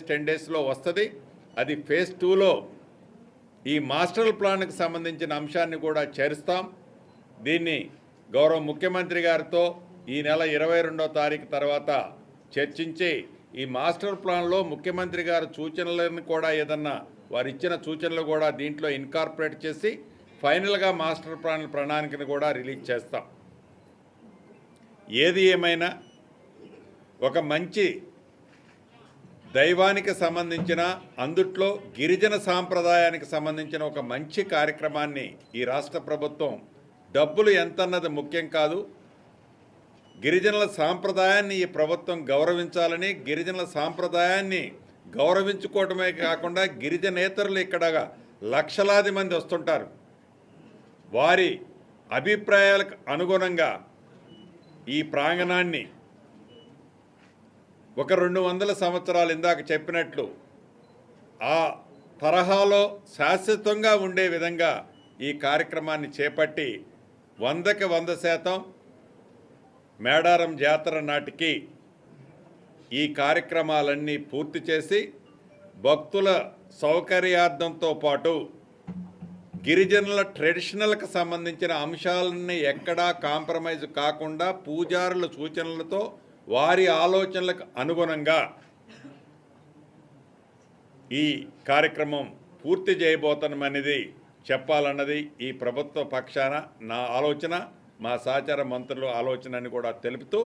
Days 10 డేస్లో వస్తుంది. అది ఫేజ్ 2లో ఈ మాస్టర్ ప్లాన్కి సంబంధించిన అంశాన్ని కూడా చేరుస్తాం. దీన్ని గౌరవ ముఖ్యమంత్రి గారితో ఈ నెల 22వ తారీఖు తర్వాత చర్చించి ఈ మాస్టర్ ప్లాన్లో ముఖ్యమంత్రి గారి సూచనలను కూడా ఏదన్నా వారు ఇచ్చిన సూచనలు కూడా దీంట్లో ఇన్కార్పొరేట్ చేసి ఫైనల్గా మాస్టర్ ప్లాన్ ప్రణాళికను కూడా రిలీజ్ చేస్తాం. ఏది ఏమైనా ఒక మంచి దైవానికి సంబంధించిన అందుట్లో గిరిజన సాంప్రదాయానికి సంబంధించిన ఒక మంచి కార్యక్రమాన్ని ఈ రాష్ట్ర ప్రభుత్వం డబ్బులు ఎంతన్నది ముఖ్యం కాదు, గిరిజనుల సాంప్రదాయాన్ని ఈ ప్రభుత్వం గౌరవించాలని, గిరిజనుల సాంప్రదాయాన్ని గౌరవించుకోవటమే కాకుండా గిరిజనేతరులు ఇక్కడ లక్షలాది మంది వస్తుంటారు. వారి అభిప్రాయాలకు అనుగుణంగా ఈ ప్రాంగణాన్ని ఒక 200 సంవత్సరాలు ఇందాక చెప్పినట్లు ఆ తరహాలో శాశ్వతంగా ఉండే విధంగా ఈ కార్యక్రమాన్ని చేపట్టి 100కి 100% మేడారం జాతర నాటికి ఈ కార్యక్రమాలన్నీ పూర్తి చేసి భక్తుల సౌకర్యార్థంతో పాటు గిరిజనుల ట్రెడిషనల్కి సంబంధించిన అంశాలన్నీ ఎక్కడా కాంప్రమైజ్ కాకుండా పూజారుల సూచనలతో వారి ఆలోచనలకు అనుగుణంగా ఈ కార్యక్రమం పూర్తి చేయబోతున్నామనేది చెప్పాలన్నది ఈ ప్రభుత్వ పక్షాన నా ఆలోచన, మా సహచర మంత్రుల ఆలోచన అని కూడా తెలుపుతూ